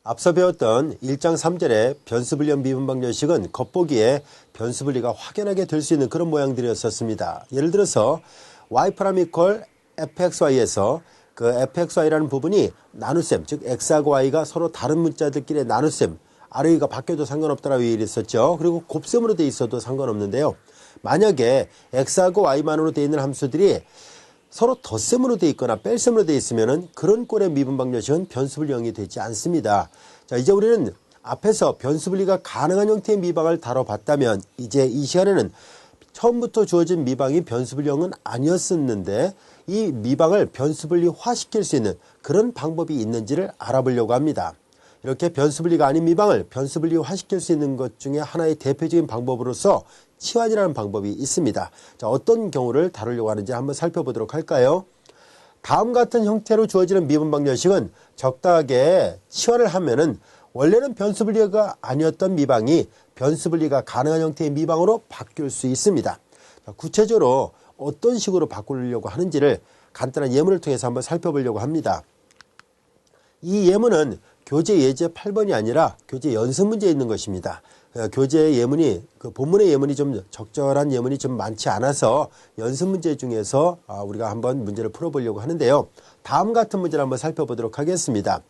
앞서 배웠던 1장 3절의 변수불리형 미분방정식은 겉보기에 변수분리가 확연하게 될 수 있는 그런 모양들이었습니다. 예를 들어서 y' fxy에서 그 fxy라는 부분이 나눗셈, 즉 x하고 y가 서로 다른 문자들끼리의 나눗셈, 아래위가 바뀌어도 상관없다라고 얘기했었죠. 그리고 곱셈으로 돼 있어도 상관없는데요. 만약에 x하고 y만으로 돼 있는 함수들이 서로 덧셈으로 돼 있거나 뺄셈으로 돼 있으면은 그런 꼴의 미분방정식은 변수분리형이 되지 않습니다. 자, 이제 우리는 앞에서 변수분리가 가능한 형태의 미방을 다뤄봤다면 이제 이 시간에는 처음부터 주어진 미방이 변수분리형은 아니었었는데 이 미방을 변수분리화 시킬 수 있는 그런 방법이 있는지를 알아보려고 합니다. 이렇게 변수분리가 아닌 미방을 변수분리화 시킬 수 있는 것 중에 하나의 대표적인 방법으로서 치환이라는 방법이 있습니다. 자, 어떤 경우를 다루려고 하는지 한번 살펴보도록 할까요? 다음 같은 형태로 주어지는 미분방정식은 적당하게 치환을 하면은 원래는 변수분리가 아니었던 미방이 변수분리가 가능한 형태의 미방으로 바뀔 수 있습니다. 자, 구체적으로 어떤 식으로 바꾸려고 하는지를 간단한 예문을 통해서 한번 살펴보려고 합니다. 이 예문은 교재 예제 8번이 아니라 교재 연습 문제에 있는 것입니다. 교재 예문이, 그 본문의 예문이 좀 적절한 예문이 좀 많지 않아서 연습 문제 중에서 우리가 한번 문제를 풀어보려고 하는데요. 다음 같은 문제를 한번 살펴보도록 하겠습니다.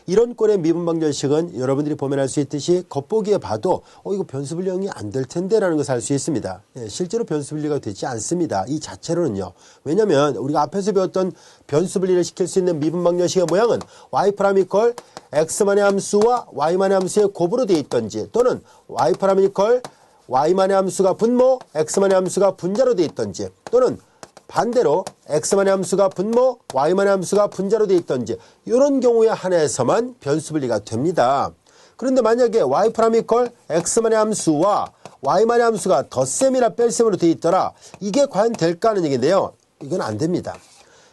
이런 꼴의 미분방정식은 여러분들이 보면 알 수 있듯이 겉보기에 봐도 이거 변수분리형이 안 될 텐데 라는 것을 알 수 있습니다. 실제로 변수분리가 되지 않습니다. 이 자체로는요. 왜냐하면 우리가 앞에서 배웠던 변수분리를 시킬 수 있는 미분방정식의 모양은 y' x만의 함수와 y만의 함수의 곱으로 되어 있던지 또는 y' y만의 함수가 분모, x만의 함수가 분자로 되어 있던지 또는 반대로 x만의 함수가 분모, y만의 함수가 분자로 되어 있던지 이런 경우에 한해서만 변수분리가 됩니다. 그런데 만약에 y' x만의 함수와 y만의 함수가 덧셈이나 뺄셈으로 되어 있더라. 이게 과연 될까 하는 얘기인데요. 이건 안 됩니다.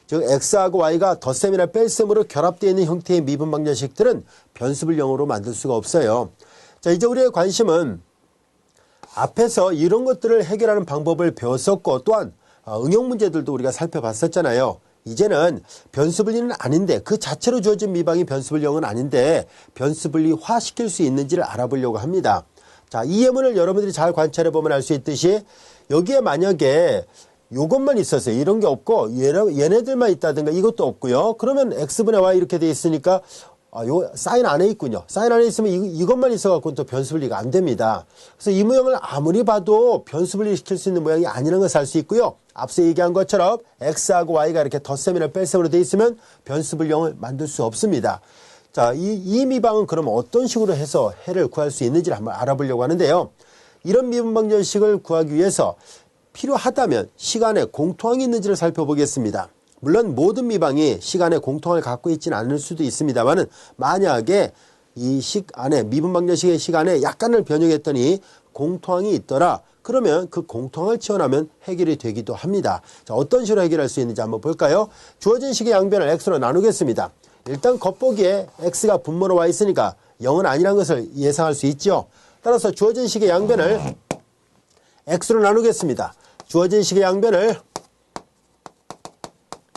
즉 x하고 y가 덧셈이나 뺄셈으로 결합되어 있는 형태의 미분방정식들은 변수분리형으로 만들 수가 없어요. 자, 이제 우리의 관심은 앞에서 이런 것들을 해결하는 방법을 배웠었고 또한 응용 문제들도 우리가 살펴봤었잖아요. 이제는 변수분리는 아닌데 그 자체로 주어진 미방이 변수분리형은 아닌데 변수분리화 시킬 수 있는지를 알아보려고 합니다. 자, 이 예문을 여러분들이 잘 관찰해 보면 알 수 있듯이 여기에 만약에 요것만 있었어요. 이런 게 없고 얘네들만 있다든가 이것도 없고요. 그러면 x분의 y 이렇게 돼 있으니까 요 사인 안에 있군요. 사인 안에 있으면 이것만 있어갖고 또 변수분리가 안 됩니다. 그래서 이 모양을 아무리 봐도 변수분리 시킬 수 있는 모양이 아니라는 것을 알 수 있고요. 앞서 얘기한 것처럼 x하고 y가 이렇게 덧셈이나 뺄셈으로 돼 있으면 변수분리형을 만들 수 없습니다. 자, 이 미방은 그럼 어떤 식으로 해서 해를 구할 수 있는지를 한번 알아보려고 하는데요. 이런 미분방정식을 구하기 위해서 필요하다면 시간에 공통항이 있는지를 살펴보겠습니다. 물론 모든 미방이 시간에 공통항을 갖고 있지는 않을 수도 있습니다만은 만약에 이 식 안에 미분방정식의 시간에 약간을 변형했더니 공통항이 있더라. 그러면 그 공통항을 치환하면 해결이 되기도 합니다. 자, 어떤 식으로 해결할 수 있는지 한번 볼까요? 주어진 식의 양변을 x로 나누겠습니다. 일단 겉보기에 x가 분모로 와 있으니까 0은 아니라는 것을 예상할 수 있죠. 따라서 주어진 식의 양변을 x로 나누겠습니다. 주어진 식의 양변을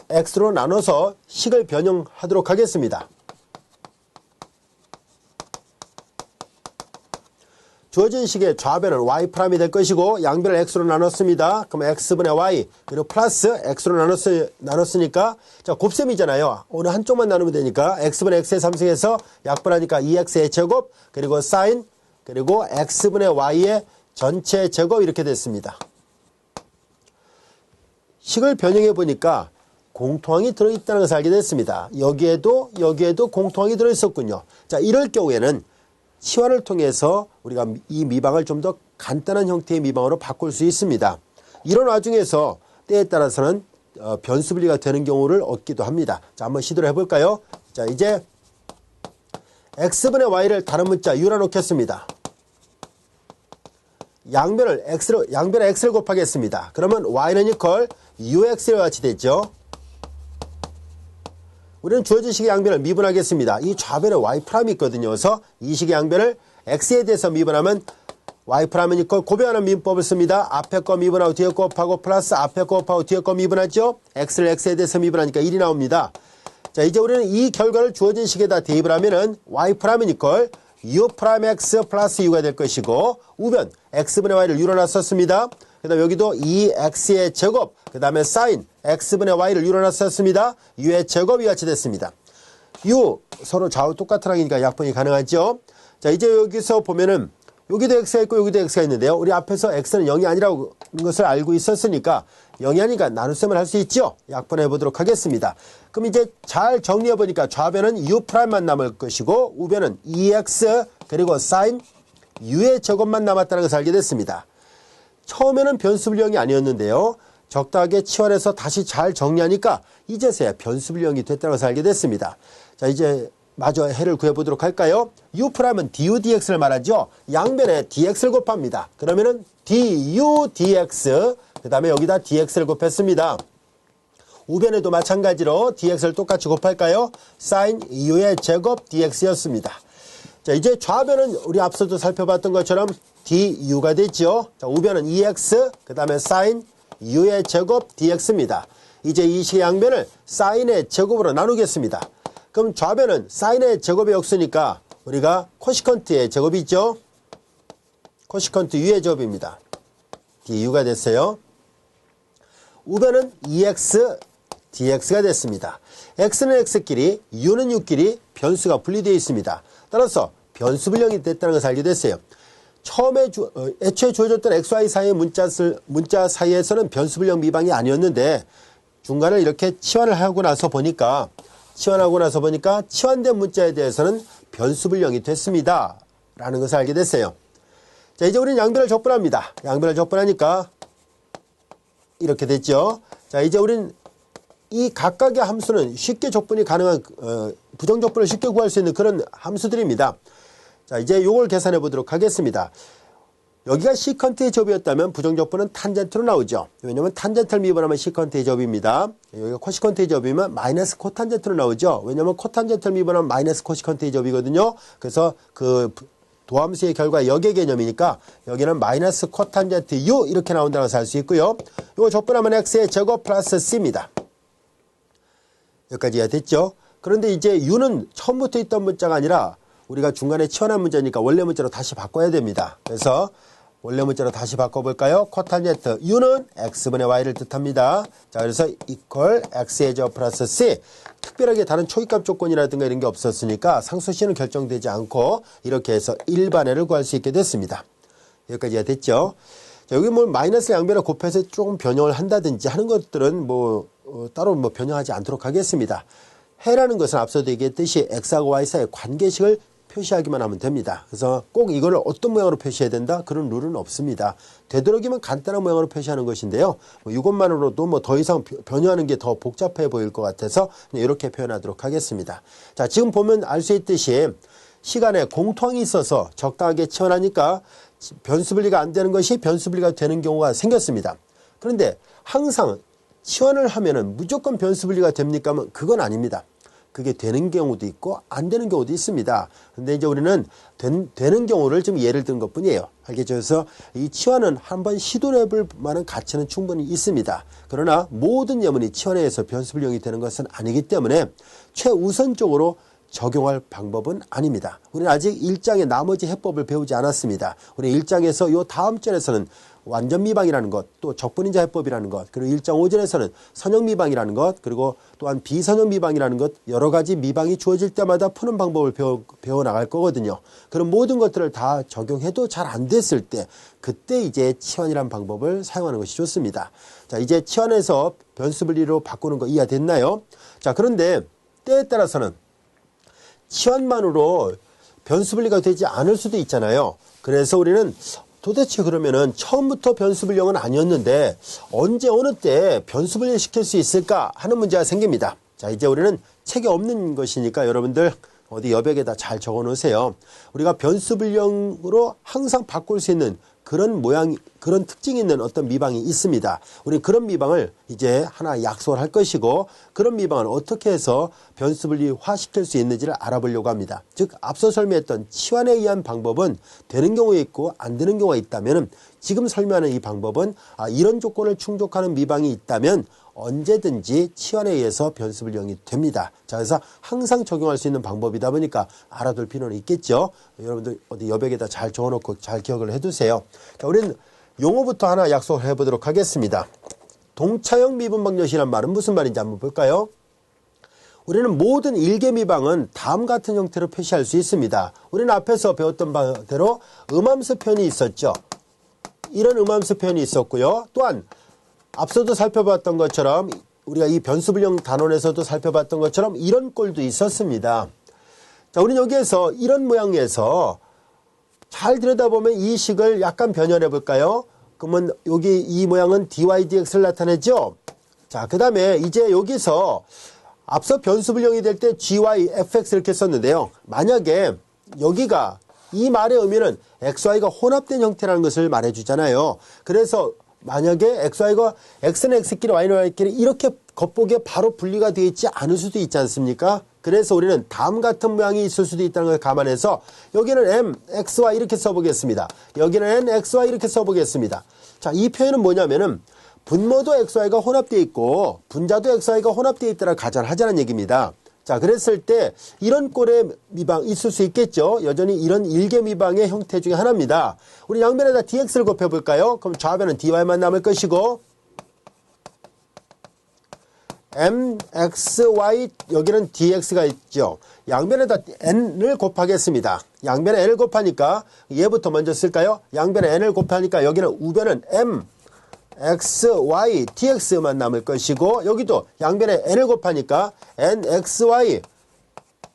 x로 나눠서 식을 변형하도록 하겠습니다. 주어진 식의 좌변은 y'이 될 것이고 양변을 x로 나눴습니다. 그럼 x분의 y 그리고 플러스 x로 나눴으니까 자, 곱셈이잖아요. 어느 한쪽만 나누면 되니까 x분의 x의 3승에서 약분하니까 2x의 제곱 그리고 사인 그리고 x분의 y의 전체 제곱 이렇게 됐습니다. 식을 변형해 보니까 공통항이 들어있다는 것을 알게 됐습니다. 여기에도 공통항이 들어있었군요. 자, 이럴 경우에는 치환을 통해서 우리가 이 미방을 좀 더 간단한 형태의 미방으로 바꿀 수 있습니다. 이런 와중에서 때에 따라서는 변수분리가 되는 경우를 얻기도 합니다. 자, 한번 시도를 해볼까요? 자, 이제 x분의 y를 다른 문자 u로 놓겠습니다. 양변에 x를 곱하겠습니다. 그러면 y는 이퀄 ux와 같이 됐죠. 우리는 주어진 식의 양변을 미분하겠습니다. 이 좌변에 y'이 있거든요. 그래서 이 식의 양변을 x에 대해서 미분하면 y'은 이퀄 고배하는 미분법을 씁니다. 앞에 거 미분하고 뒤에 거 곱하고 플러스 앞에 거 곱하고 뒤에 거 미분하죠. x를 x에 대해서 미분하니까 1이 나옵니다. 자, 이제 우리는 이 결과를 주어진 식에다 대입을 하면은 y' 이퀄 u'(x) 플러스 u가 될 것이고, 우변 x분의 y를 u로 놨었습니다. 그 다음에 여기도 2x의 제곱, 그 다음에 사인 x분의 y를 u로 놨었습니다. u의 제곱이 같이 됐습니다. u 서로 좌우 똑같은 항이니까 약분이 가능하죠. 자, 이제 여기서 보면은 여기도 x가 있고 여기도 x가 있는데요. 우리 앞에서 x는 0이 아니라는 것을 알고 있었으니까 0이 아니니까 나눗셈을 할 수 있죠. 약분해 보도록 하겠습니다. 그럼 이제 잘 정리해 보니까 좌변은 u'만 남을 것이고 우변은 2x 그리고 사인 u의 제곱만 남았다는 것을 알게 됐습니다. 처음에는 변수분량이 아니었는데요. 적당하게 치환해서 다시 잘 정리하니까 이제서야 변수분량이 됐다는 것을 알게 됐습니다. 자, 이제 마저 해를 구해보도록 할까요? u'은 du dx를 말하죠. 양변에 dx를 곱합니다. 그러면은 du dx, 그 다음에 여기다 dx를 곱했습니다. 우변에도 마찬가지로 dx를 똑같이 곱할까요? sin u의 제곱 dx였습니다. 자, 이제 좌변은 우리 앞서도 살펴봤던 것처럼 du가 됐죠. 자, 우변은 2x, 그 다음에 sin u의 제곱 dx입니다. 이제 이 식의 양변을 sin의 제곱으로 나누겠습니다. 그럼 좌변은 사인의 제곱이 없으니까 우리가 코시컨트의 제곱이 있죠. 코시컨트 u의 제곱입니다. du가 됐어요. 우변은 2x dx가 됐습니다. x는 x끼리 u는 u끼리 변수가 분리되어 있습니다. 따라서 변수분량이 됐다는 것을 알게 됐어요. 처음에 애초에 주어졌던 xy 사이의 문자 사이에서는 변수분량 미방이 아니었는데 중간을 이렇게 치환하고 나서 보니까 치환된 문자에 대해서는 변수분량이 됐습니다. 라는 것을 알게 됐어요. 자, 이제 우리는 양변을 적분합니다. 양변을 적분하니까 이렇게 됐죠. 자, 이제 우리는 이 각각의 함수는 쉽게 적분이 가능한, 부정적분을 쉽게 구할 수 있는 그런 함수들입니다. 자, 이제 요걸 계산해 보도록 하겠습니다. 여기가 시컨트의 제곱이었다면 부정적분은 탄젠트로 나오죠. 왜냐면 탄젠트를 미분하면 시컨트의 제곱입니다. 여기가 코시컨트의 제곱이면 마이너스 코탄젠트로 나오죠. 왜냐면 코탄젠트를 미분하면 마이너스 코시컨트의 제곱이거든요. 그래서 그 도함수의 결과 역의 개념이니까 여기는 마이너스 코탄젠트 u 이렇게 나온다는 것을 알 수 있고요. 이거 적분하면 x의 제곱 플러스 c입니다. 여기까지가 됐죠. 그런데 이제 u는 처음부터 있던 문자가 아니라 우리가 중간에 치환한 문자니까 원래 문자로 다시 바꿔야 됩니다. 그래서 원래 문자로 다시 바꿔볼까요? 코탄젠트 u는 x분의 y를 뜻합니다. 자, 그래서 이퀄 x의 제곱 플러스 c. 특별하게 다른 초기값 조건이라든가 이런 게 없었으니까 상수식은 결정되지 않고 이렇게 해서 일반회를 구할 수 있게 됐습니다. 여기까지가 됐죠. 자, 여기 뭐 마이너스 양변을 곱해서 조금 변형을 한다든지 하는 것들은 따로 변형하지 않도록 하겠습니다. 해라는 것은 앞서도 얘기했듯이 x하고 y 사이의 관계식을 표시하기만 하면 됩니다. 그래서 꼭 이거를 어떤 모양으로 표시해야 된다? 그런 룰은 없습니다. 되도록이면 간단한 모양으로 표시하는 것인데요. 이것만으로도 더 이상 변형하는 게 더 복잡해 보일 것 같아서 이렇게 표현하도록 하겠습니다. 자, 지금 보면 알 수 있듯이 시간에 공통이 있어서 적당하게 치환하니까 변수분리가 안 되는 것이 변수분리가 되는 경우가 생겼습니다. 그런데 항상 치환을 하면은 무조건 변수분리가 됩니까? 하면 그건 아닙니다. 그게 되는 경우도 있고 안 되는 경우도 있습니다. 근데 이제 우리는 되는 경우를 좀 예를 든 것 뿐이에요. 알겠죠? 그래서 이 치환은 한번 시도를 해볼 만한 가치는 충분히 있습니다. 그러나 모든 예문이 치환에 의해서 변수분량이 되는 것은 아니기 때문에 최우선적으로 적용할 방법은 아닙니다. 우리는 아직 1장의 나머지 해법을 배우지 않았습니다. 우리 1장에서 요 다음 절에서는 완전 미방이라는 것, 또 적분인자 해법이라는 것, 그리고 1장 5절에서는 선형 미방이라는 것, 그리고 또한 비선형 미방이라는 것, 여러 가지 미방이 주어질 때마다 푸는 방법을 배워 나갈 거거든요. 그런 모든 것들을 다 적용해도 잘 안 됐을 때, 그때 이제 치환이라는 방법을 사용하는 것이 좋습니다. 자, 이제 치환에서 변수분리로 바꾸는 거 이해됐나요? 자, 그런데 때에 따라서는 치환만으로 변수분리가 되지 않을 수도 있잖아요. 그래서 우리는 도대체 그러면은 처음부터 변수분량은 아니었는데 언제 어느 때 변수분리 시킬 수 있을까 하는 문제가 생깁니다. 자, 이제 우리는 책이 없는 것이니까 여러분들 어디 여백에다 잘 적어 놓으세요. 우리가 변수분량으로 항상 바꿀 수 있는 그런 그런 특징이 있는 어떤 미방이 있습니다. 우리 그런 미방을 이제 하나 약속을 할 것이고, 그런 미방을 어떻게 해서 변수분리화 시킬 수 있는지를 알아보려고 합니다. 즉, 앞서 설명했던 치환에 의한 방법은 되는 경우가 있고 안 되는 경우가 있다면, 지금 설명하는 이 방법은 이런 조건을 충족하는 미방이 있다면 언제든지 치환에 의해서 변수불량이 됩니다. 자, 그래서 항상 적용할 수 있는 방법이다 보니까 알아둘 필요는 있겠죠. 여러분들 어디 여백에다 잘 적어놓고 잘 기억을 해두세요. 자, 우리는 용어부터 하나 약속을 해보도록 하겠습니다. 동차형 미분방정식이란 말은 무슨 말인지 한번 볼까요? 우리는 모든 일개미방은 다음 같은 형태로 표시할 수 있습니다. 우리는 앞에서 배웠던 바대로 음함수 표현이 있었죠. 이런 음함수 표현이 있었고요. 또한 앞서도 살펴봤던 것처럼 우리가 이 변수불량 단원에서도 살펴봤던 것처럼 이런 꼴도 있었습니다. 자, 우리는 여기에서 이런 모양에서 잘 들여다보면 이 식을 약간 변형해 볼까요? 그러면 여기 이 모양은 dy dx를 나타내죠. 자, 그 다음에 이제 여기서 앞서 변수불량이 될 때 gy fx 이렇게 썼는데요. 만약에 여기가 이 말의 의미는 xy가 혼합된 형태라는 것을 말해주잖아요. 그래서 만약에 xy가 x는 x끼리 y는 y끼리 이렇게 겉보기에 바로 분리가 되어 있지 않을 수도 있지 않습니까? 그래서 우리는 다음 같은 모양이 있을 수도 있다는 걸 감안해서 여기는 m, xy 이렇게 써보겠습니다. 여기는 n, xy 이렇게 써보겠습니다. 자, 이 표현은 뭐냐면은 분모도 xy가 혼합되어 있고 분자도 xy가 혼합되어 있다라 가정하자는 얘기입니다. 자, 그랬을 때 이런 꼴의 미방 있을 수 있겠죠. 여전히 이런 일개미방의 형태 중에 하나입니다. 우리 양변에다 dx를 곱해볼까요? 그럼 좌변은 dy만 남을 것이고 mxy 여기는 dx가 있죠. 양변에다 n을 곱하겠습니다. 양변에 n을 곱하니까 얘부터 먼저 쓸까요? 양변에 n을 곱하니까 여기는 우변은 m x, y, dx만 남을 것이고 여기도 양변에 n을 곱하니까 n, x, y,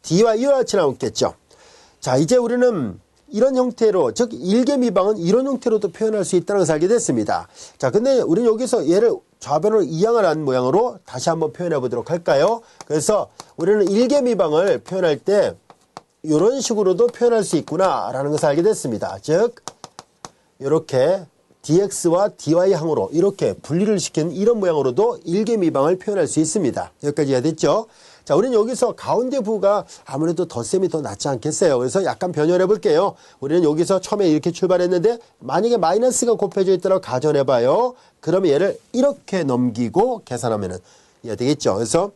dy 이와 같이 나오겠죠. 자, 이제 우리는 이런 형태로 즉 일개미방은 이런 형태로도 표현할 수 있다는 것을 알게 됐습니다. 자, 근데 우리는 여기서 얘를 좌변으로 이항을 한 모양으로 다시 한번 표현해 보도록 할까요? 그래서 우리는 일개미방을 표현할 때 이런 식으로도 표현할 수 있구나 라는 것을 알게 됐습니다. 즉 이렇게 dx와 dy 항으로 이렇게 분리를 시킨 이런 모양으로도 일개미방을 표현할 수 있습니다. 여기까지 이해됐죠? 자, 우리는 여기서 가운데 부가 아무래도 덧셈이 더 낫지 않겠어요. 그래서 약간 변형해 볼게요. 우리는 여기서 처음에 이렇게 출발했는데 만약에 마이너스가 곱해져 있도록 가정해 봐요. 그러면 얘를 이렇게 넘기고 계산하면은 이해되겠죠? 그래서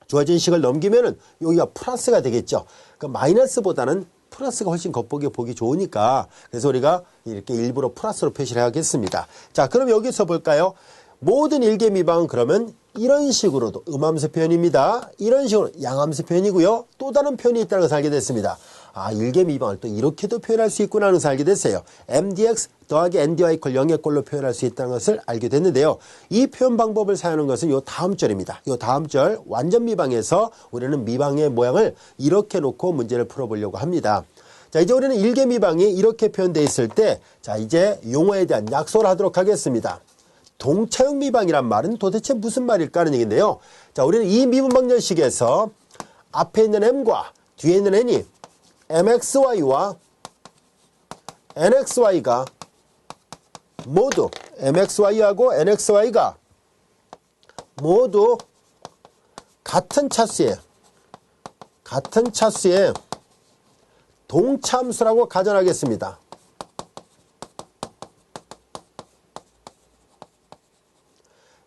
주어진 식을 넘기면은 여기가 플러스가 되겠죠. 그 마이너스보다는 플러스가 훨씬 겉보기 보기 좋으니까 그래서 우리가 이렇게 일부러 플러스로 표시를 하겠습니다. 자, 그럼 여기서 볼까요? 모든 일개미방은 그러면 이런 식으로도 음함수 표현입니다. 이런 식으로 양함수 표현이고요. 또 다른 표현이 있다는 것을 알게 됐습니다. 아, 일개미방을 또 이렇게도 표현할 수 있구나 하는 것을 알게 됐어요. mdx 더하기 ndy 이퀄 0의 꼴로 표현할 수 있다는 것을 알게 됐는데요. 이 표현 방법을 사용하는 것은 요 다음 절입니다. 요 다음 절 완전 미방에서 우리는 미방의 모양을 이렇게 놓고 문제를 풀어보려고 합니다. 자, 이제 우리는 일개미방이 이렇게 표현되어 있을 때 자, 이제 용어에 대한 약속을 하도록 하겠습니다. 동차형 미방이란 말은 도대체 무슨 말일까 하는 얘기인데요. 자, 우리는 이 미분방정식에서 앞에 있는 m과 뒤에 있는 n이 mxy와 nxy가 모두 mxy하고 nxy가 모두 같은 차수의 동차함수라고 가정하겠습니다.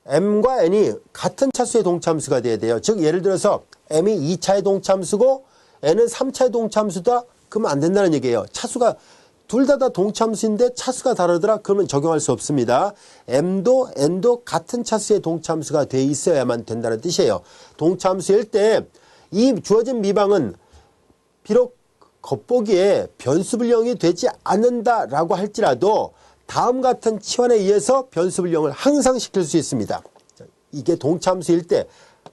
m과 n이 같은 차수의 동차함수가 돼야 돼요. 즉 예를 들어서 m이 2차의 동차함수고 n은 3차의 동차함수다? 그러면 안 된다는 얘기예요. 차수가 둘 다 동차함수인데 차수가 다르더라? 그러면 적용할 수 없습니다. m도 n도 같은 차수의 동차함수가 돼 있어야만 된다는 뜻이에요. 동차함수일 때 이 주어진 미방은 비록 겉보기에 변수불량이 되지 않는다라고 할지라도 다음 같은 치환에 의해서 변수불량을 항상 시킬 수 있습니다. 이게 동차함수일 때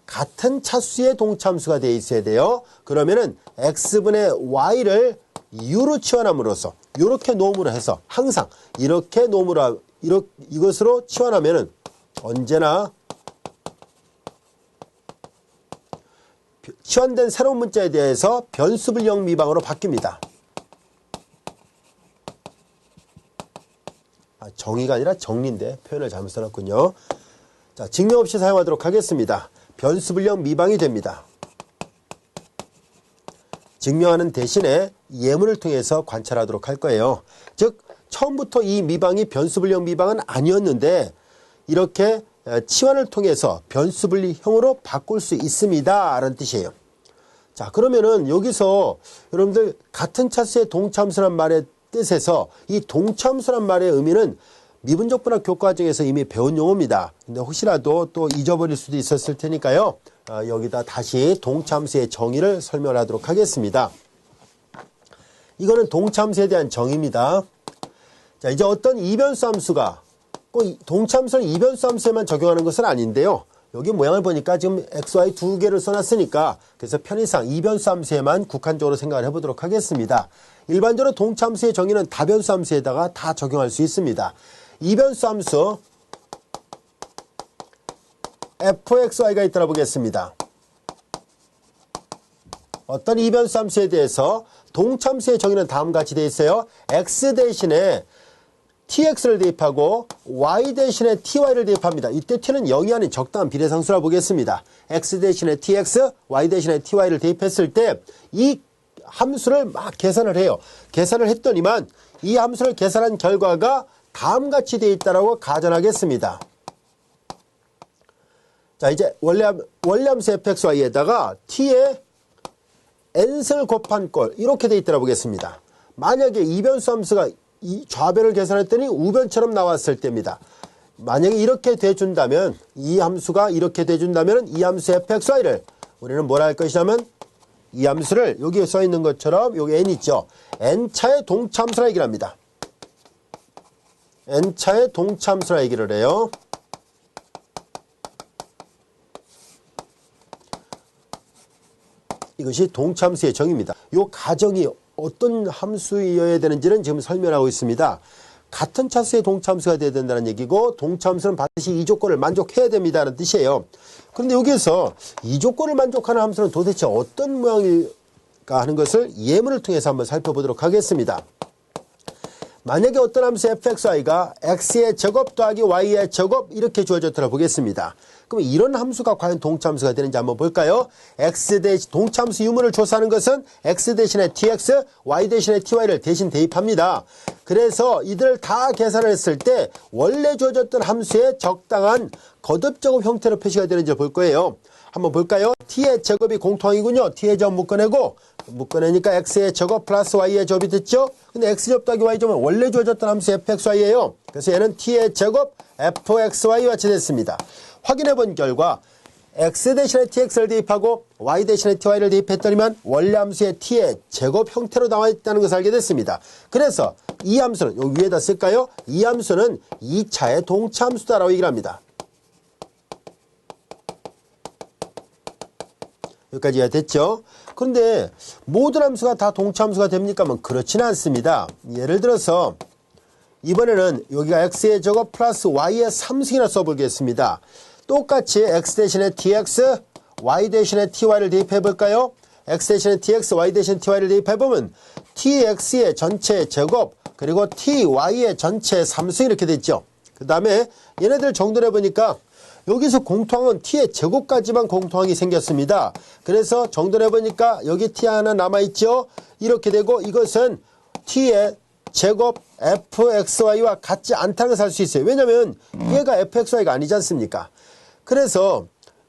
같은 차수의 동차함수가 되어 있어야 돼요. 그러면은 x분의 y를 u로 치환함으로써 이렇게 놓음으로 해서 항상 이렇게 놓음으로 이것으로 치환하면은 언제나 치환된 새로운 문자에 대해서 변수불량 미방으로 바뀝니다. 정의가 아니라 정리인데 표현을 잘못 써놨군요. 자, 증명 없이 사용하도록 하겠습니다. 변수불량 미방이 됩니다. 증명하는 대신에 예문을 통해서 관찰하도록 할 거예요. 즉 처음부터 이 미방이 변수불량 미방은 아니었는데 이렇게 치환을 통해서 변수분리형으로 바꿀 수 있습니다 라는 뜻이에요. 자, 그러면은 여기서 여러분들 같은 차수의 동차함수란 말의 뜻에서 이 동차함수란 말의 의미는 미분적 분학 교과정에서 이미 배운 용어입니다. 근데 혹시라도 또 잊어버릴 수도 있었을 테니까요. 여기다 다시 동차함수의 정의를 설명하도록 하겠습니다. 이거는 동차함수에 대한 정의입니다. 자, 이제 어떤 이변수 함수가 꼭 동차함수는 이변수 함수에만 적용하는 것은 아닌데요. 여기 모양을 보니까 지금 XY 두 개를 써놨으니까 그래서 편의상 이변수 함수에만 국한적으로 생각을 해보도록 하겠습니다. 일반적으로 동차함수의 정의는 다변수 함수에다가 다 적용할 수 있습니다. 이변수 함수 fxy가 있다고 보겠습니다. 어떤 이변수 함수에 대해서 동차함수의 정의는 다음과 같이 되어 있어요. x 대신에 tx를 대입하고 y 대신에 ty를 대입합니다. 이때 t는 0이 아닌 적당한 비례상수라 보겠습니다. x 대신에 tx, y 대신에 ty를 대입했을 때 이 함수를 막 계산을 해요. 계산을 했더니만 이 함수를 계산한 결과가 다음같이 되어 있다고 가정하겠습니다. 자, 이제 원래함수 fxy에다가 t의 n승을 곱한 꼴 이렇게 되어 있다고 보겠습니다. 만약에 이변수 함수가 이 좌변을 계산했더니 우변처럼 나왔을 때입니다. 만약에 이렇게 돼준다면 이 함수가 이렇게 돼준다면 이 함수 fxy를 우리는 뭐라 할 것이냐면 이 함수를 여기에 써 있는 것처럼 여기 n 있죠. n차의 동차함수라 얘기를 합니다. n차의 동차함수라 얘기를 해요. 이것이 동차함수의 정의입니다. 이 가정이 어떤 함수여야 되는지는 지금 설명하고 있습니다. 같은 차수의 동차함수가 되어야 된다는 얘기고 동차함수는 반드시 이 조건을 만족해야 됩니다라는 뜻이에요. 그런데 여기에서 이 조건을 만족하는 함수는 도대체 어떤 모양일까 하는 것을 예문을 통해서 한번 살펴보도록 하겠습니다. 만약에 어떤 함수 fxy가 x의 제곱 더하기 y의 제곱 이렇게 주어졌다고 보겠습니다. 그럼 이런 함수가 과연 동차함수가 되는지 한번 볼까요? x 대신 동차함수 유무를 조사하는 것은 x 대신에 tx, y 대신에 ty를 대신 대입합니다. 그래서 이들을 다 계산을 했을 때 원래 주어졌던 함수의 적당한 거듭제곱 형태로 표시가 되는지 볼 거예요. 한번 볼까요? t의 제곱이 공통이군요. t의 제곱 묶어내니까 x의 제곱 플러스 y의 제곱이 됐죠? 근데 x제곱 더하기 y제곱은 원래 주어졌던 함수 fxy예요. 그래서 얘는 t의 제곱 fxy와 같이 됐습니다. 확인해 본 결과 x 대신에 tx를 대입하고 y 대신에 ty를 대입했더니만 원래 함수의 t의 제곱 형태로 나와 있다는 것을 알게 됐습니다. 그래서 이 함수는 여기 위에다 쓸까요? 이 함수는 2차의 동차함수다라고 얘기를 합니다. 여기까지 이해가 됐죠? 그런데 모든 함수가 다 동차함수가 됩니까? 그렇지는 않습니다. 예를 들어서 이번에는 여기가 x의 제곱 플러스 y의 3승이나 써보겠습니다. 똑같이 x 대신에 tx, y 대신에 ty를 대입해 볼까요? x 대신에 tx, y 대신에 ty를 대입해보면 tx의 전체 제곱 그리고 ty의 전체 3승 이렇게 됐죠. 그 다음에 얘네들 정돈해 보니까 여기서 공통항은 t의 제곱까지만 공통항이 생겼습니다. 그래서 정돈해 보니까 여기 t 하나 남아있죠. 이렇게 되고 이것은 t의 제곱 fxy와 같지 않다는 것을 알 수 있어요. 왜냐하면 얘가 fxy가 아니지 않습니까? 그래서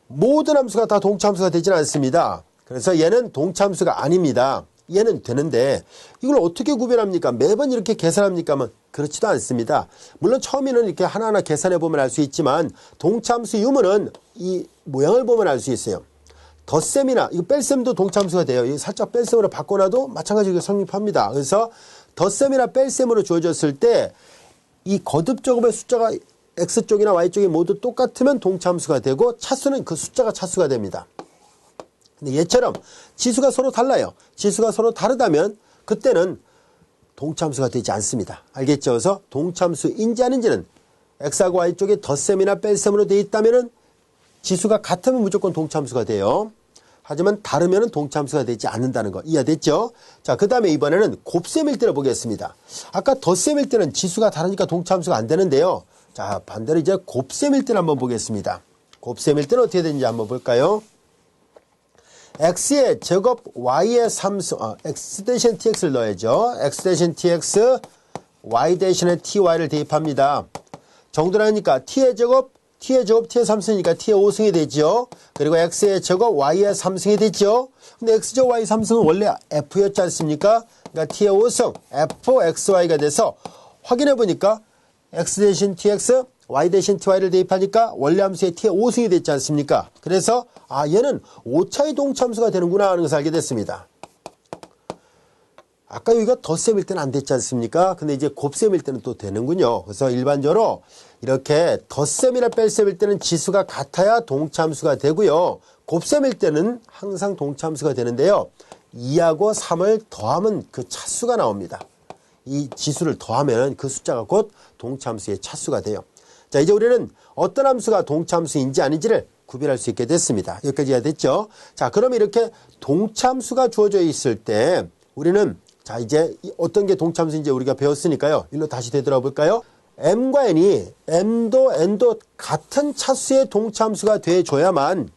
모든 함수가 다 동차함수가 되지는 않습니다. 그래서 얘는 동차함수가 아닙니다. 얘는 되는데 이걸 어떻게 구별합니까? 매번 이렇게 계산합니까? 그렇지도 않습니다. 물론 처음에는 이렇게 하나하나 계산해 보면 알 수 있지만 동차함수 유무는 이 모양을 보면 알 수 있어요. 덧셈이나 이거 뺄셈도 동차함수가 돼요. 이거 살짝 뺄셈으로 바꿔놔도 마찬가지로 성립합니다. 그래서 덧셈이나 뺄셈으로 주어졌을 때 이 거듭제곱의 숫자가 x쪽이나 y쪽이 모두 똑같으면 동차함수가 되고 차수는 그 숫자가 차수가 됩니다. 근데 얘처럼 지수가 서로 달라요. 지수가 서로 다르다면 그때는 동차함수가 되지 않습니다. 알겠죠? 그래서 동차함수인지 아닌지는 x하고 y쪽에 덧셈이나 뺄셈으로 되어 있다면 지수가 같으면 무조건 동차함수가 돼요. 하지만 다르면 동차함수가 되지 않는다는 거 이해됐죠? 자, 그 다음에 이번에는 곱셈일 때를 보겠습니다. 아까 덧셈일 때는 지수가 다르니까 동차함수가 안 되는데요. 자, 반대로 이제 곱셈일 때를 한번 보겠습니다. 곱셈일 때는 어떻게 되는지 한번 볼까요? x의 제곱 y의 3승, x 대신 tx를 넣어야죠. x 대신 tx, y 대신에 ty를 대입합니다. 정돈하니까 t의 제곱 t의 제곱 t의 3승이니까 t의 5승이 되죠. 그리고 x의 제곱 y의 3승이 되죠. 근데 x제곱 y 3승은 원래 f였지 않습니까? 그러니까 t의 5승 fxy가 돼서 확인해 보니까 x 대신 tx, y 대신 ty를 대입하니까 원래 함수의 t의 5승이 됐지 않습니까? 그래서 얘는 5차의 동참수가 되는구나 하는 것을 알게 됐습니다. 아까 여기가 덧셈일 때는 안 됐지 않습니까? 근데 이제 곱셈일 때는 또 되는군요. 그래서 일반적으로 이렇게 덧셈이나 뺄셈일 때는 지수가 같아야 동참수가 되고요. 곱셈일 때는 항상 동참수가 되는데요. 2하고 3을 더하면 그 차수가 나옵니다. 이 지수를 더하면 그 숫자가 곧 동참수의 차수가 돼요. 자, 이제 우리는 어떤 함수가 동참수인지 아닌지를 구별할 수 있게 됐습니다. 여기까지 해야 됐죠? 자, 그럼 이렇게 동참수가 주어져 있을 때 우리는 자, 이제 어떤 게 동참수인지 우리가 배웠으니까요. 일로 다시 되돌아볼까요? m과 n이 m도 n도 같은 차수의 동참수가 돼줘야만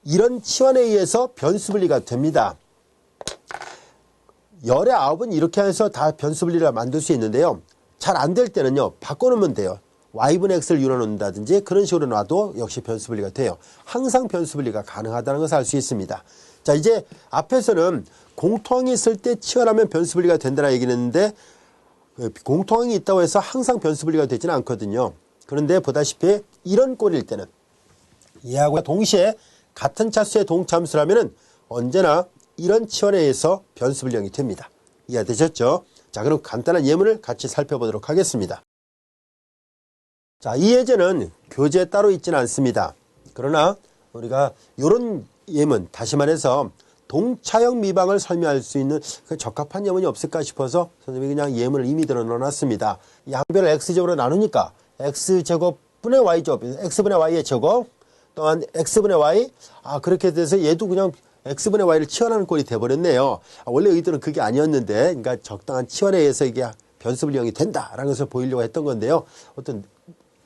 이런 치환에 의해서 변수분리가 됩니다. 열의 9은 이렇게 해서 다 변수분리를 만들 수 있는데요. 잘 안 될 때는요. 바꿔놓으면 돼요. y분의 x를 이뤄놓는다든지 그런 식으로 놔도 역시 변수분리가 돼요. 항상 변수분리가 가능하다는 것을 알 수 있습니다. 자, 이제 앞에서는 공통항이 있을 때 치환하면 변수분리가 된다는 얘기를 했는데 공통항이 있다고 해서 항상 변수분리가 되지는 않거든요. 그런데 보다시피 이런 꼴일 때는 얘하고 동시에 같은 차수의 동참수라면 언제나 이런 치환에 의해서 변수분리형이 됩니다. 이해되셨죠? 자, 그럼 간단한 예문을 같이 살펴보도록 하겠습니다. 자, 이 예제는 교재에 따로 있지는 않습니다. 그러나 우리가 이런 예문, 다시 말해서 동차형 미방을 설명할 수 있는 그 적합한 예문이 없을까 싶어서 선생님이 그냥 예문을 이미 들어 넣어놨습니다. 양변을 x제곱으로 나누니까 x제곱분의 y제곱, x분의 y의 제곱 또한 x분의 y, 그렇게 돼서 얘도 그냥 x분의 y를 치환하는 꼴이 돼버렸네요. 원래 의도는 그게 아니었는데, 그러니까 적당한 치환에 의해서 이게 변수분리형이 된다라는 것을 보이려고 했던 건데요. 어떤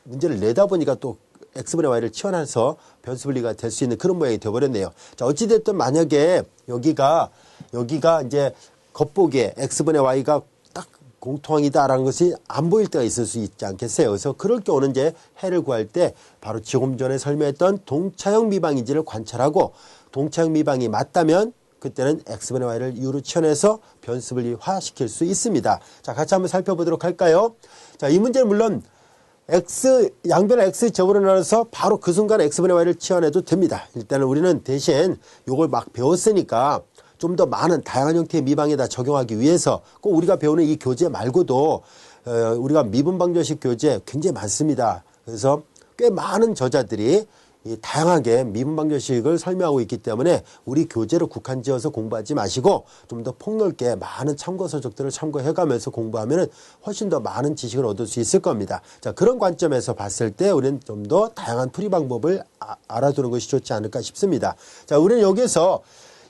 문제를 내다 보니까 또 x분의 y를 치환해서 변수분리가 될 수 있는 그런 모양이 되어버렸네요. 자, 어찌됐든 만약에 여기가 이제 겉보기에 x분의 y가 딱 공통이다라는 것이 안 보일 때가 있을 수 있지 않겠어요. 그래서 그럴 경우는 이제 해를 구할 때 바로 조금 전에 설명했던 동차형 미방인지를 관찰하고 동차형 미방이 맞다면 그때는 x분의 y를 u로 치환해서 변수분리화 시킬 수 있습니다. 자, 같이 한번 살펴보도록 할까요? 자, 이 문제는 물론 양변을 x제곱으로 나눠서 바로 그 순간 x분의 y를 치환해도 됩니다. 일단은 우리는 대신 요걸 막 배웠으니까 좀 더 많은 다양한 형태의 미방에다 적용하기 위해서 꼭 우리가 배우는 이 교재 말고도 우리가 미분방정식 교재 굉장히 많습니다. 그래서 꽤 많은 저자들이 다양하게 미분방정식을 설명하고 있기 때문에 우리 교재로 국한지어서 공부하지 마시고 좀 더 폭넓게 많은 참고서적들을 참고해가면서 공부하면 훨씬 더 많은 지식을 얻을 수 있을 겁니다. 자, 그런 관점에서 봤을 때 우리는 좀 더 다양한 풀이 방법을 알아두는 것이 좋지 않을까 싶습니다. 자, 우리는 여기서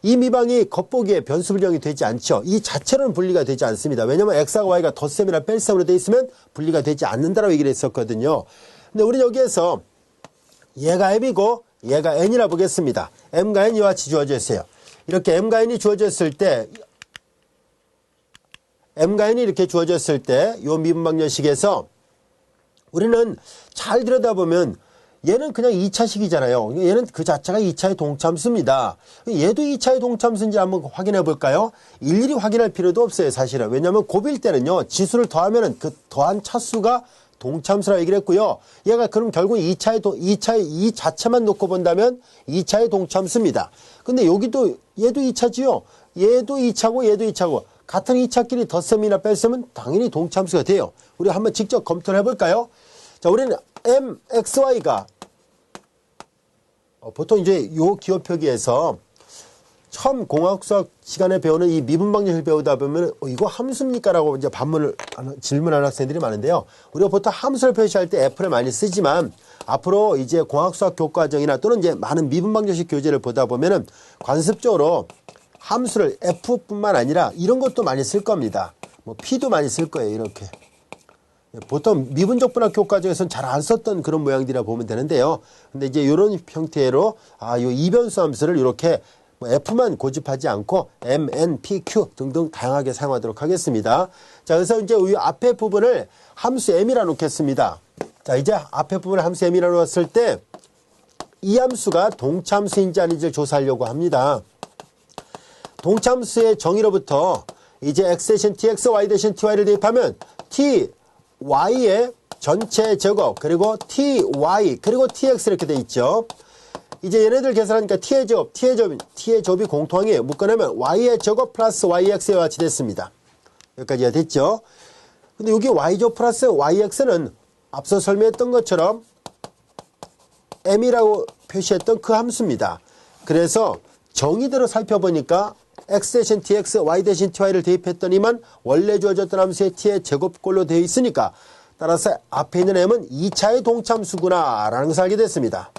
이 미방이 겉보기에 변수분리형이 되지 않죠. 이 자체로는 분리가 되지 않습니다. 왜냐하면 x하고 y가 덧셈이나 뺄셈으로 되어 있으면 분리가 되지 않는다라고 얘기를 했었거든요. 근데 우리는 여기에서 얘가 m이고 얘가 n이라 보겠습니다. m과 n이 같이 주어져 있어요. 이렇게 m과 n이 주어졌을 때 이렇게 주어졌을 때 이 미분방정식에서 우리는 잘 들여다보면 얘는 그냥 2차식이잖아요. 얘는 그 자체가 2차의 동참수입니다. 얘도 2차의 동참수인지 한번 확인해 볼까요? 일일이 확인할 필요도 없어요, 사실은. 왜냐하면 곱일 때는요, 지수를 더하면 그 더한 차수가 동참수라고 얘기를 했고요. 얘가 그럼 결국 2차의 이 자체만 놓고 본다면 2차의 동참수입니다. 근데 여기도 얘도 2차지요. 얘도 2차고 얘도 2차고 같은 2차끼리 덧셈이나 뺄셈은 당연히 동참수가 돼요. 우리 한번 직접 검토를 해볼까요? 자, 우리는 mxy가 보통 이제 요 기호 표기에서 처음 공학수학 시간에 배우는 이 미분방정식을 배우다 보면 이거 함수입니까? 라고 이제 질문하는 학생들이 많은데요. 우리가 보통 함수를 표시할 때 F를 많이 쓰지만 앞으로 이제 공학수학 교과정이나 또는 이제 많은 미분방정식 교재를 보다 보면은 관습적으로 함수를 F뿐만 아니라 이런 것도 많이 쓸 겁니다. 뭐 P도 많이 쓸 거예요. 이렇게. 보통 미분적분학 교과정에서는 잘 안 썼던 그런 모양들이라 보면 되는데요. 근데 이제 이런 형태로 요 이변수 함수를 이렇게 F만 고집하지 않고 M, N, P, Q 등등 다양하게 사용하도록 하겠습니다. 자, 그래서 이제 이 앞에 부분을 함수 M이라 놓겠습니다. 자, 이제 앞에 부분을 함수 m이라고 했을 때 이 함수가 동차함수인지 아닌지를 조사하려고 합니다. 동차함수의 정의로부터 이제 x 대신 tx, y 대신 ty를 대입하면 ty의 전체 제곱 그리고 ty 그리고 tx 이렇게 돼 있죠. 이제 얘네들 계산하니까 t의 제곱이 공통하게 묶어내면 y의 제곱 플러스 yx와 같이 됐습니다. 여기까지가 됐죠. 근데 여기 y제곱 플러스 yx는 앞서 설명했던 것처럼 m이라고 표시했던 그 함수입니다. 그래서 정의대로 살펴보니까 x 대신 tx, y 대신 ty를 대입했더니만 원래 주어졌던 함수의 t의 제곱꼴로 되어 있으니까 따라서 앞에 있는 m은 2차의 동차함수구나 라는 것을 알게 됐습니다.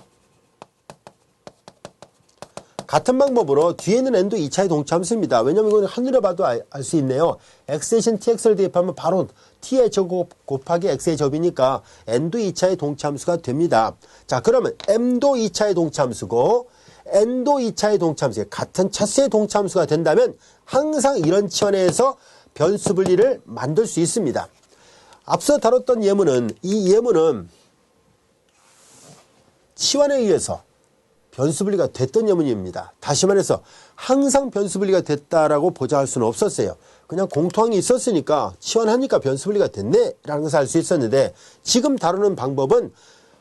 같은 방법으로 뒤에 있는 n도 2차의 동차함수입니다. 왜냐하면 이건 한눈에 봐도 알 수 있네요. x 대신 tx를 대입하면 바로 t의 제곱 곱하기 x의 제곱이니까 n도 2차의 동차함수가 됩니다. 자, 그러면 m도 2차의 동차함수고 n도 2차의 동차함수, 같은 차수의 동차함수가 된다면 항상 이런 치환에서 변수 분리를 만들 수 있습니다. 앞서 다뤘던 예문은 이 예문은 치환에 의해서 변수 분리가 됐던 예문입니다. 다시 말해서 항상 변수 분리가 됐다라고 보장할 수는 없었어요. 그냥 공통항이 있었으니까 치환하니까 변수 분리가 됐네 라는 것을 알 수 있었는데 지금 다루는 방법은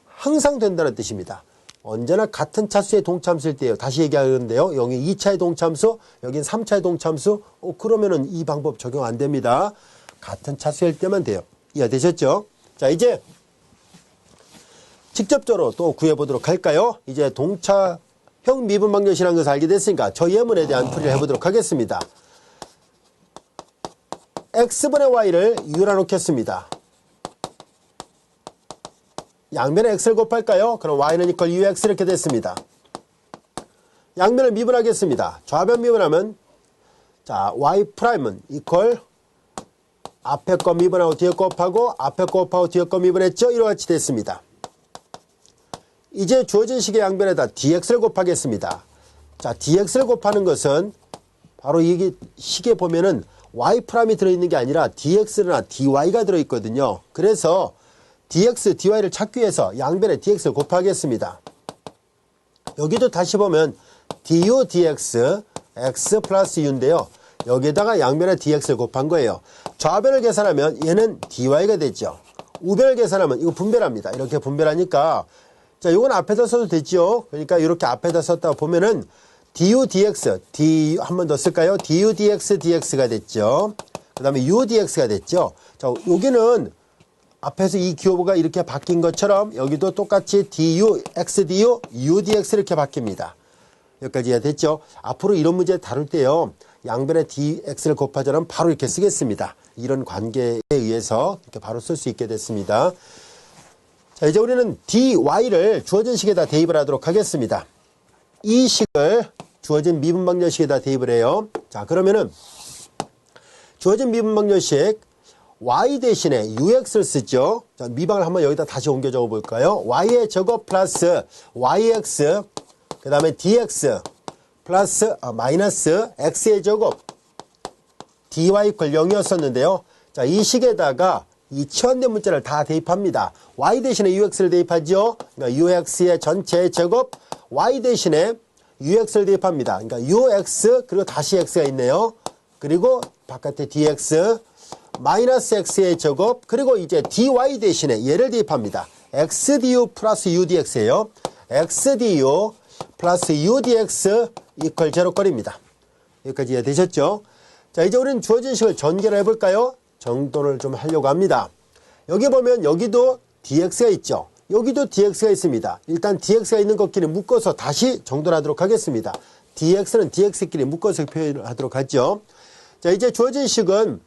항상 된다는 뜻입니다. 언제나 같은 차수의 동차함수일 때예요. 다시 얘기하는데요. 여기 2차의 동차함수, 여긴 3차의 동차함수. 그러면은 이 방법 적용 안 됩니다. 같은 차수일 때만 돼요. 이해되셨죠? 자, 이제 직접적으로 또 구해보도록 할까요? 이제 동차형 미분방정식이라는 것을 알게 됐으니까 저 예문에 대한 풀이를 해보도록 하겠습니다. x분의 y를 u라 놓겠습니다. 양면에 x를 곱할까요? 그럼 y는 이퀄 ux 이렇게 됐습니다. 양면을 미분하겠습니다. 좌변 미분하면 자 y'은 이퀄 앞에 거 미분하고 뒤에 거 곱하고 앞에 거 곱하고 뒤에 거 미분했죠? 이와 같이 됐습니다. 이제 주어진 식의 양변에다 dx를 곱하겠습니다. 자, dx를 곱하는 것은 바로 이 식에 보면은 y'이 들어있는 게 아니라 dx나 dy가 들어있거든요. 그래서 dx, dy를 찾기 위해서 양변에 dx를 곱하겠습니다. 여기도 다시 보면 du, dx, x 플러스 u인데요. 여기에다가 양변에 dx를 곱한 거예요. 좌변을 계산하면 얘는 dy가 되죠. 우변을 계산하면 이거 분배합니다. 이렇게 분배하니까 자, 이건 앞에다 써도 되죠. 그러니까 이렇게 앞에다 썼다가 보면은 du, dx, d 한 번 더 쓸까요? du, dx, dx가 됐죠. 그 다음에 u, dx가 됐죠. 자, 여기는 앞에서 이 기호가 이렇게 바뀐 것처럼 여기도 똑같이 du, x, du, u, dx 이렇게 바뀝니다. 여기까지 이해됐죠? 앞으로 이런 문제 다룰 때요. 양변에 dx를 곱하자면 바로 이렇게 쓰겠습니다. 이런 관계에 의해서 이렇게 바로 쓸 수 있게 됐습니다. 자, 이제 우리는 dy를 주어진 식에다 대입을 하도록 하겠습니다. 이 식을 주어진 미분방정식에다 대입을 해요. 자, 그러면은 주어진 미분방정식 y 대신에 ux를 쓰죠. 자, 미방을 한번 여기다 다시 옮겨 적어 볼까요? y의 제곱 플러스 yx 그 다음에 dx 플러스 마이너스 x의 제곱 dy 이퀄 0이었었는데요. 자, 이 식에다가 이 치환된 문자를 다 대입합니다. y 대신에 ux를 대입하죠. 그러니까 ux의 전체 제곱 y 대신에 ux를 대입합니다. 그러니까 ux 그리고 다시 x가 있네요. 그리고 바깥에 dx 마이너스 x의 제곱 그리고 이제 dy 대신에 얘를 대입합니다. xdu 플러스 udx예요. xdu 플러스 udx 이퀄 제로꼴입니다. 여기까지 이해되셨죠? 자, 이제 우리는 주어진 식을 전개를 해볼까요? 정돈을 좀 하려고 합니다. 여기 보면 여기도 dx가 있죠. 여기도 dx가 있습니다. 일단 dx가 있는 것끼리 묶어서 다시 정돈하도록 하겠습니다. dx는 dx끼리 묶어서 표현하도록 하죠. 자, 이제 주어진 식은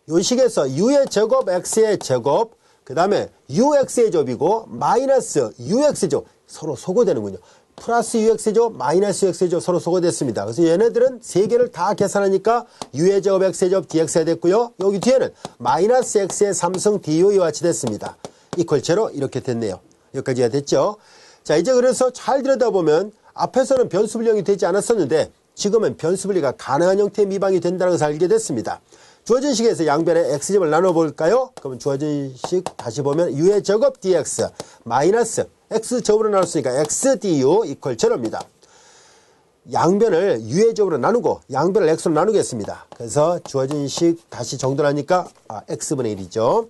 이 식에서 u의 제곱 x의 제곱 그 다음에 ux의 제곱이고 마이너스 ux의 제곱 서로 소거되는군요. 플러스 ux제곱 마이너스 ux제곱 서로 소거됐습니다. 그래서 얘네들은 세 개를 다 계산하니까 u의 제곱 x의 제곱 dx가 됐고요. 여기 뒤에는 마이너스 x의 3승 du와 같이 됐습니다. 이퀄 제로 이렇게 됐네요. 여기까지가 됐죠. 자, 이제 그래서 잘 들여다보면 앞에서는 변수 분리형이 되지 않았었는데 지금은 변수 분리가 가능한 형태의 미방이 된다는 것을 알게 됐습니다. 주어진 식에서 양변의 x제곱을 나눠볼까요? 그러면 주어진 식 다시 보면 u의 제곱 dx 마이너스 x제곱으로 나눴으니까 x du 이퀄 제로입니다. 양변을 u의 제곱으로 나누고 양변을 x로 나누겠습니다. 그래서 주어진 식 다시 정돈하니까 x분의 1이죠.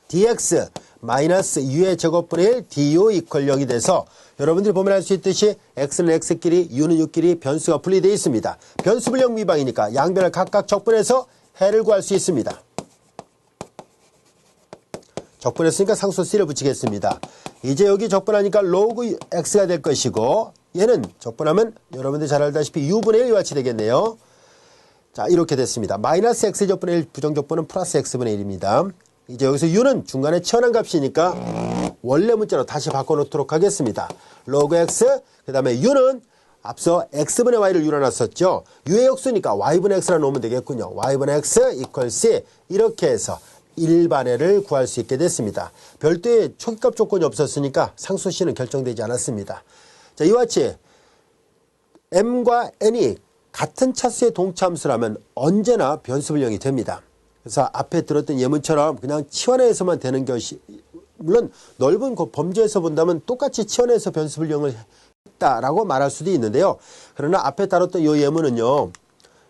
dx 마이너스 u의 제곱분의 1 du 이퀄 0이 돼서 여러분들이 보면 알 수 있듯이 x는 x끼리 u는 u끼리 변수가 분리되어 있습니다. 변수분력 미방이니까 양변을 각각 적분해서 해를 구할 수 있습니다. 적분했으니까 상수 c를 붙이겠습니다. 이제 여기 적분하니까 로그 x가 될 것이고 얘는 적분하면 여러분들이 잘 알다시피 u분의 1이 같이 되겠네요. 자, 이렇게 됐습니다. 마이너스 x제곱분의 1 부정적분은 플러스 x분의 1입니다. 이제 여기서 u는 중간에 치환한 값이니까 원래 문자로 다시 바꿔놓도록 하겠습니다. 로그 x, 그 다음에 u는 앞서 x분의 y를 u로 놨었죠. u의 역수니까 y분의 x라 놓으면 되겠군요. y분의 x 이퀄 c 이렇게 해서 일반해를 구할 수 있게 됐습니다. 별도의 초기값 조건이 없었으니까 상수 c는 결정되지 않았습니다. 자, 이와 같이 m과 n이 같은 차수의 동차함수라면 언제나 변수분력이 됩니다. 그래서 앞에 들었던 예문처럼 그냥 치환해서만 되는 것이 물론 넓은 범주에서 본다면 똑같이 치환해서 변수분력을 했다라고 말할 수도 있는데요. 그러나 앞에 다뤘던 이 예문은요.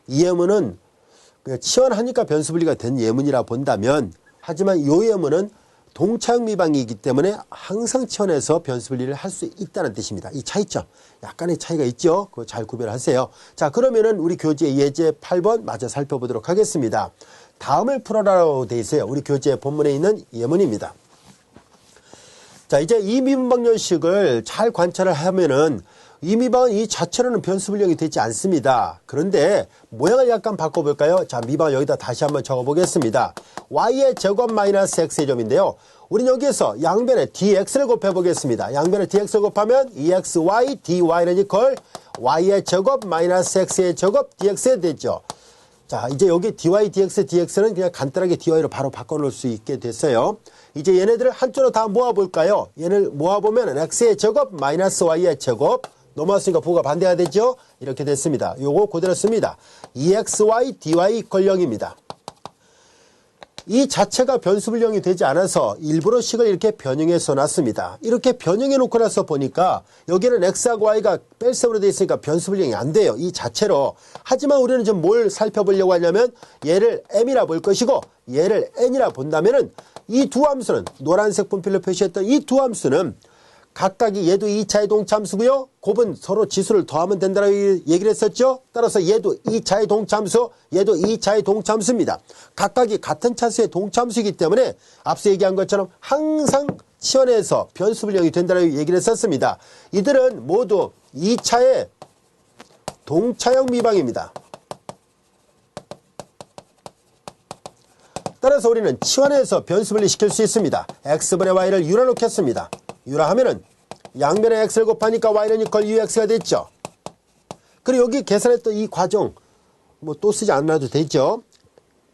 이 예문은 치환하니까 변수분리가 된 예문이라 본다면 하지만 이 예문은 동차형 미방이기 때문에 항상 치환해서 변수분리를 할 수 있다는 뜻입니다. 이 차이점 약간의 차이가 있죠. 그거 잘 구별하세요. 자, 그러면은 우리 교재 예제 8번 마저 살펴보도록 하겠습니다. 다음을 풀어라라고 되어 있어요. 우리 교재 본문에 있는 예문입니다. 자, 이제 이 미분방정식을 잘 관찰을 하면은 이 미방은 이 자체로는 변수분력이 되지 않습니다. 그런데 모양을 약간 바꿔볼까요? 자, 미방을 여기다 다시 한번 적어보겠습니다. y의 제곱 마이너스 x의 점인데요. 우리는 여기에서 양변에 dx를 곱해보겠습니다. 양변에 dx를 곱하면 2xy dy는 이퀄 y의 제곱 마이너스 x의 제곱 dx에 되죠. 자, 이제 여기 dy, dx, dx는 그냥 간단하게 dy로 바로 바꿔놓을 수 있게 됐어요. 이제 얘네들을 한쪽으로 다 모아볼까요? 얘를 모아보면 x의 제곱 마이너스 y의 제곱 넘어왔으니까 부호가 반대가 되죠? 이렇게 됐습니다. 요거 그대로 씁니다. 2xy dy 이퀄 0입니다. 이 자체가 변수분력이 되지 않아서 일부러 식을 이렇게 변형해서 놨습니다. 이렇게 변형해 놓고 나서 보니까 여기는 x하고 y가 뺄셈으로 되어 있으니까 변수분력이 안 돼요. 이 자체로. 하지만 우리는 좀 뭘 살펴보려고 하냐면 얘를 m이라 볼 것이고 얘를 n이라 본다면은 이 두 함수는 노란색 분필로 표시했던 이 두 함수는 각각이 얘도 2차의 동차함수고요. 곱은 서로 지수를 더하면 된다고 얘기를 했었죠. 따라서 얘도 2차의 동차함수, 얘도 2차의 동차함수입니다. 각각이 같은 차수의 동차함수이기 때문에 앞서 얘기한 것처럼 항상 치환해서 변수분력이 된다고 얘기를 했었습니다. 이들은 모두 2차의 동차형 미방입니다. 따라서 우리는 치환해서 변수분리 시킬 수 있습니다. x분의 y를 u라 놓겠습니다. u라 하면은 양변에 x를 곱하니까 y는 이퀄 ux가 됐죠. 그리고 여기 계산했던 이 과정 뭐 또 쓰지 않아도 되죠.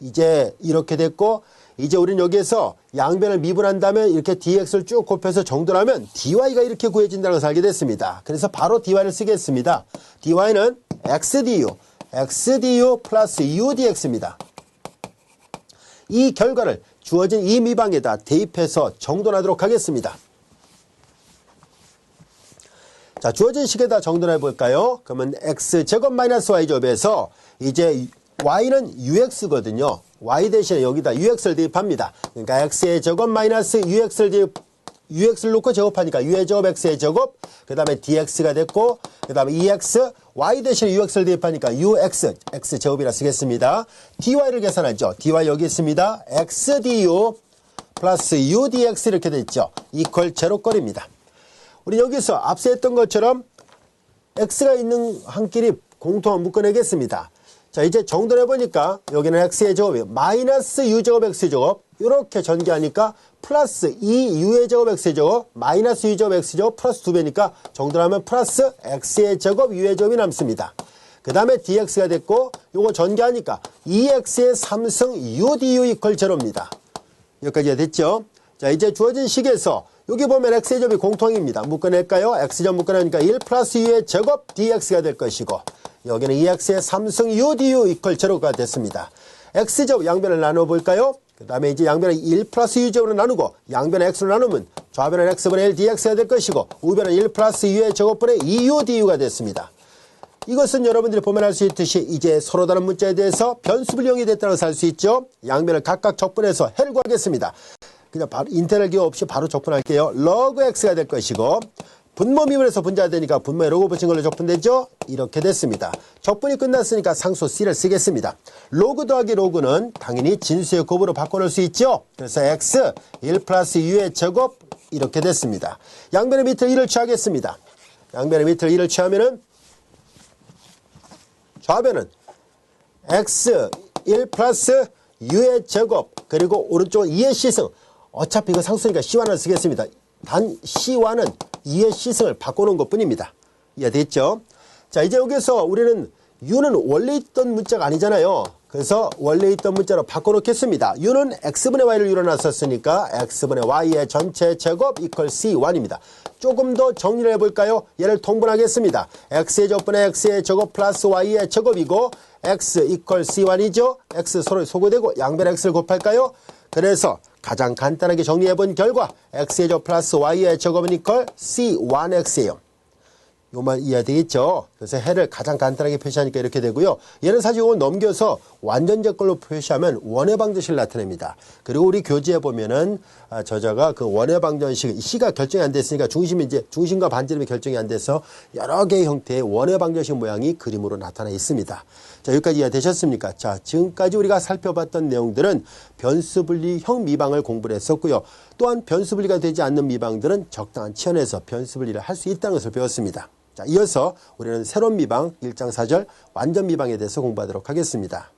이제 이렇게 됐고 이제 우리는 여기에서 양변을 미분한 다음에 이렇게 dx를 쭉 곱해서 정돈하면 dy가 이렇게 구해진다는 것을 알게 됐습니다. 그래서 바로 dy를 쓰겠습니다. dy는 xdu 플러스 udx입니다. 이 결과를 주어진 이 미방에다 대입해서 정돈하도록 하겠습니다. 자, 주어진 식에다 정돈해 볼까요? 그러면 x제곱 마이너스 y제곱에서 이제 y는 ux거든요. y 대신에 여기다 ux를 대입합니다. 그러니까 x의 제곱 마이너스 ux를 놓고 제곱하니까 u의 제곱 x의 제곱 그 다음에 dx가 됐고 그 다음에 2x y 대신에 ux를 대입하니까 ux x제곱이라 쓰겠습니다. dy를 계산하죠. dy 여기 있습니다. xdu 플러스 udx 이렇게 됐죠. 이퀄 제로꼴입니다. 우리 여기서 앞서 했던 것처럼 x가 있는 한끼리 공통한 묶어내겠습니다. 자, 이제 정돈해 보니까 여기는 x의 제곱이 마이너스 u제곱 x제곱 이렇게 전개하니까 플러스 2u의 제곱 x제곱 마이너스 u제곱 x제곱 플러스 2배니까 정돈하면 플러스 x의 제곱 u의 제곱이 남습니다. 그 다음에 dx가 됐고 요거 전개하니까 2x의 3승 u du 이퀄 제로입니다. 여기까지가 됐죠. 자, 이제 주어진 식에서 여기 보면 x의 제곱이 공통입니다. 묶어낼까요? x제곱 묶어내니까 1 플러스 u의 제곱 dx가 될 것이고 여기는 2x의 3승 u du 이퀄 제로가 됐습니다. x제곱 양변을 나눠볼까요? 그 다음에 이제 양변을 1 플러스 u제곱으로 나누고 양변을 x로 나누면 좌변은 x분의 1 dx가 될 것이고 우변은 1 플러스 u의 제곱분의 2u du가 됐습니다. 이것은 여러분들이 보면 알 수 있듯이 이제 서로 다른 문자에 대해서 변수분리 이용이 됐다는 것을 알 수 있죠. 양변을 각각 적분해서 해를 구하겠습니다. 그냥 바로 인테그랄 기호 없이 바로 적분할게요. log x가 될 것이고 분모 미분에서 분자가 되니까 분모에 로그 붙인 걸로 적분되죠. 이렇게 됐습니다. 적분이 끝났으니까 상수 c를 쓰겠습니다. 로그 더하기 로그는 당연히 진수의 곱으로 바꿔놓을 수 있죠. 그래서 x 1 플러스 u의 제곱 이렇게 됐습니다. 양변의 밑을 1을 취하겠습니다. 양변의 밑을 1을 취하면은 좌변은 x 1 플러스 u의 제곱 그리고 오른쪽은 2의 시승. 어차피 이거 상수니까 c1을 쓰겠습니다. 단 c1은 2의 시승을 바꿔놓은 것 뿐입니다. 이해됐죠? 자, 이제 여기서 우리는 u는 원래 있던 문자가 아니잖아요. 그래서 원래 있던 문자로 바꿔놓겠습니다. u는 x분의 y를 u로 놨었으니까 x분의 y의 전체 제곱 이퀄 c1입니다. 조금 더 정리를 해볼까요? 얘를 통분하겠습니다. x의 제곱분의 x의 제곱 플러스 y의 제곱이고 x 이퀄 c1이죠. x 서로 소거되고 양변 x를 곱할까요? 그래서 가장 간단하게 정리해본 결과 x의 제곱 플러스 y의 제곱은 이퀄 c1x예요. 요 말 이해되겠죠? 그래서 해를 가장 간단하게 표시하니까 이렇게 되고요. 얘는 사실 이걸 넘겨서 완전제 걸로 표시하면 원의 방정식을 나타냅니다. 그리고 우리 교재에 보면은 저자가 그 원의 방정식 C가 결정이 안 됐으니까 중심이 이제 중심과 반지름이 결정이 안 돼서 여러 개의 형태의 원의 방정식 모양이 그림으로 나타나 있습니다. 자, 여기까지 이해되셨습니까? 자, 지금까지 우리가 살펴봤던 내용들은 변수분리형 미방을 공부를 했었고요. 또한 변수분리가 되지 않는 미방들은 적당한 치환에서 변수분리를 할 수 있다는 것을 배웠습니다. 자, 이어서 우리는 새로운 미방 1장 4절 완전 미방에 대해서 공부하도록 하겠습니다.